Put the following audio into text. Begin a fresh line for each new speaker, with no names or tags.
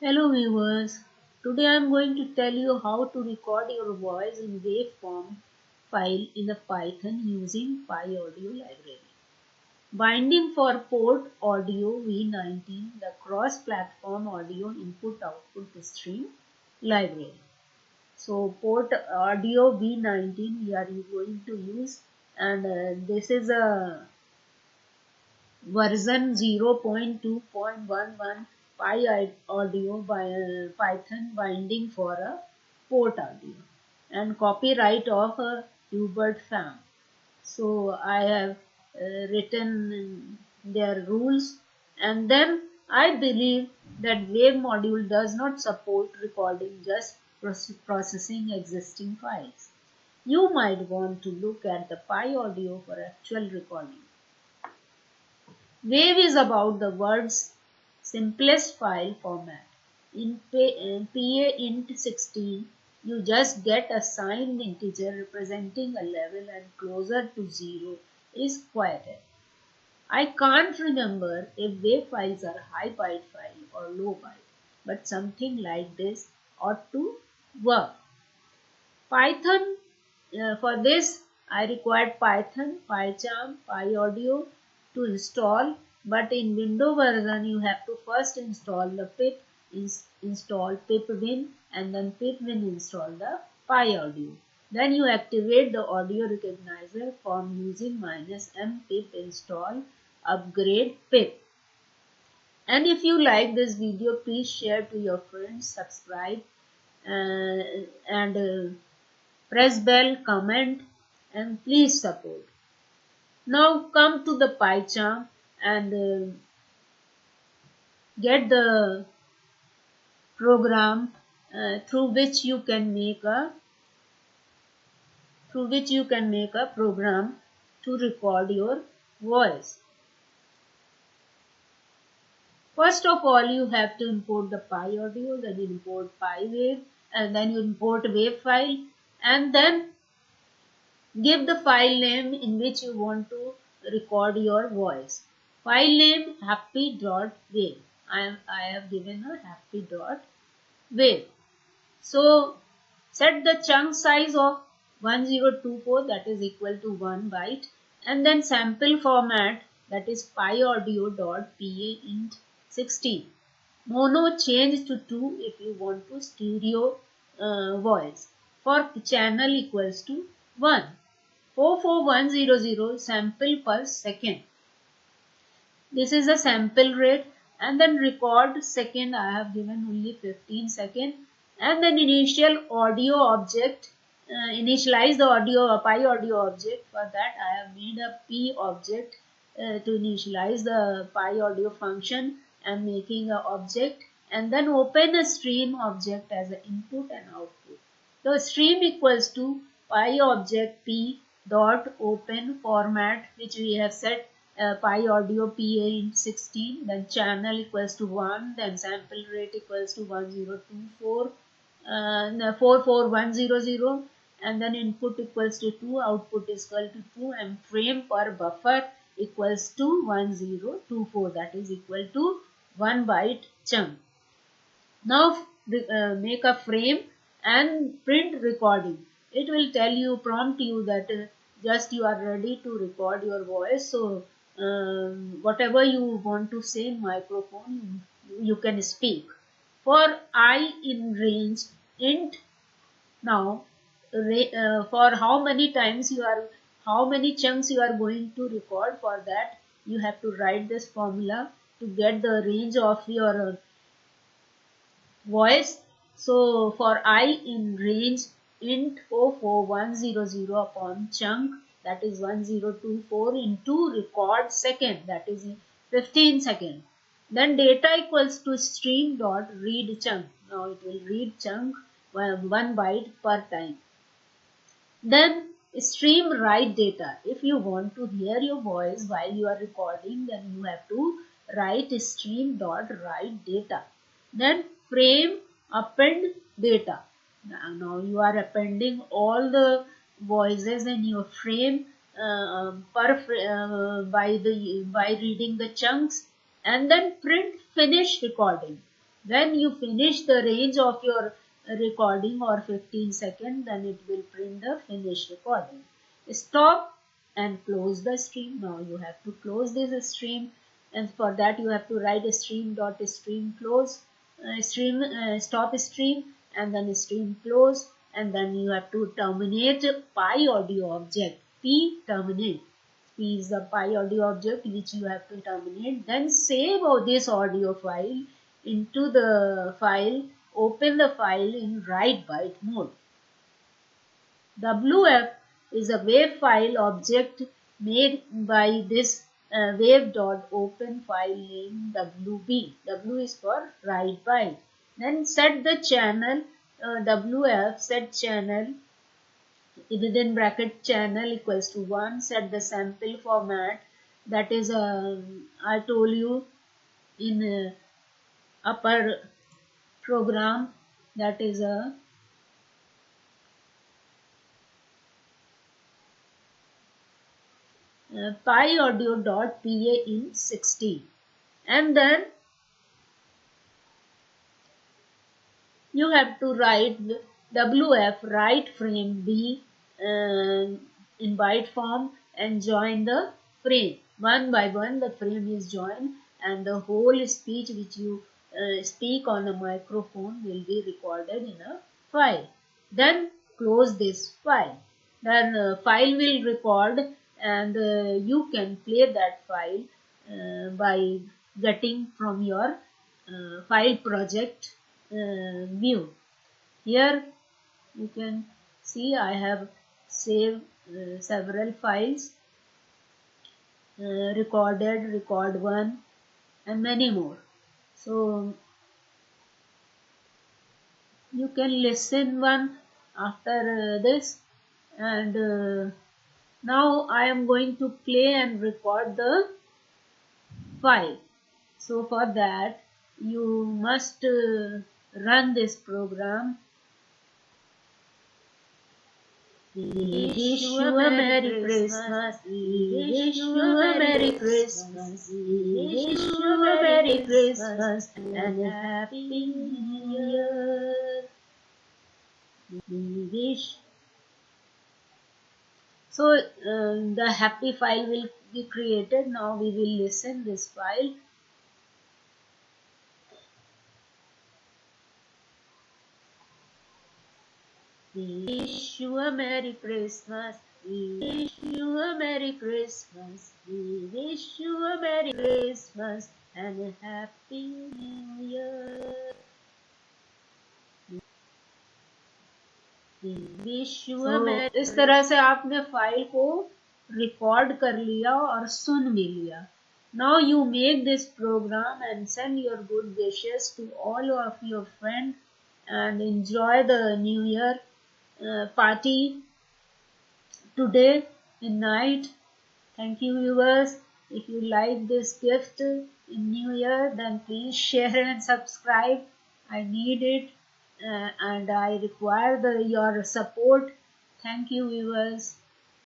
Hello viewers, today I am going to tell you how to record your voice in waveform file in a Python using PyAudio library. Binding for port audio V19, the cross-platform audio input-output stream library. So port audio V19 we are going to use, and this is a version 0.2.11 PyAudio by Python binding for a port audio and copyright of Hubert Pham. So I have written their rules, and then I believe that Wave module does not support recording, just processing existing files. You might want to look at the PyAudio for actual recording. Wave is about the world's simplest file format. In PA-int16, you just get a signed integer representing a level, and closer to 0 is quieted. I can't remember if wave files are high byte file or low byte, but something like this ought to work. Python, for this I required Python, PyCharm, PyAudio to install, but in Windows version you have to first install the pip, install pipwin, and then pipwin install the PyAudio. Then you activate the audio recognizer from using -m pip install upgrade pip. And if you like this video, please share to your friends, subscribe, uh, and press bell, comment, and please support. Now come to the PyCharm and get the program through which you can make a program to record your voice. First of all, you have to import the PyAudio, then import PyWave, and then you import wave file, and then give the file name in which you want to record your voice. File name happy.wave. I have given a happy.wave. So set the chunk size of 1024, that is equal to 1 byte, and then sample format, that is pyaudio.pa-int16. Mono change to 2 if you want to stereo voice. For channel equals to 1. 44100 sample per second. This is a sample rate, and then record second I have given only 15 seconds, and then initial audio object, initialize the audio PyAudio object. For that I have made a P object to initialize the PyAudio function and making an object, and then open a stream object as an input and output. So stream equals to PyObject P dot open format, which we have set PyAudio PA-int16, then channel equals to 1, then sample rate equals to 1024, 44100, and then input equals to 2, output is equal to 2, and frame per buffer equals to 1024, that is equal to 1 byte chunk. Now make a frame and print recording. It will prompt you that just you are ready to record your voice. So whatever you want to say in microphone, you can speak. For I in range int, now for how many chunks you are going to record, for that you have to write this formula to get the range of your voice. So for I in range int 44100 upon chunk, that is 1024, into record second, that is 15 seconds. Then data equals to stream dot read chunk. Now it will read chunk 1 byte per time. Then stream write data. If you want to hear your voice while you are recording, then you have to write stream dot write data. Then frame append data. Now you are appending all the voices in your frame by reading the chunks, and then print finish recording. When you finish the range of your recording or 15 seconds, then it will print the finished recording. Stop and close the stream. Now you have to close this stream, and for that you have to write stream close, stop stream, and then stream close, and then you have to terminate PyAudio object. P terminate. P is the PyAudio object which you have to terminate. Then save this audio file into the file. Open the file in write byte mode. WF is a wave file object made by this wave.open file name WB. W is for write byte. Then set the channel WF set channel within bracket channel equals to 1. Set the sample format, that is I told you in upper program, that is a PyAudio.pa in 16, and then you have to write WF write frame B in byte form and join the frame. One by one the frame is joined, and the whole speech which you speak on a microphone will be recorded in a file. Then close this file. Then file will record, and you can play that file by getting from your file project view. Here you can see I have saved several files, recorded, record 1, and many more. So you can listen one after this, and now I am going to play and record the file. So for that you must run this program. We wish you a Merry Christmas. We wish you a Merry Christmas. We wish you a Merry Christmas and a Happy New Year. We wish. So the happy file will be created. Now we will listen this file. We wish you a Merry Christmas. We wish you a Merry Christmas. We wish you a Merry Christmas and a Happy New Year. We wish you a Merry Christmas. इस तरह से आपने file को record कर लिया और सुन भी लिया. Now you make this program and send your good wishes to all of your friends and enjoy the New Year party today in night. Thank you, viewers. If you like this gift in New Year, then please share and subscribe. I need it and I require your support. Thank you, viewers.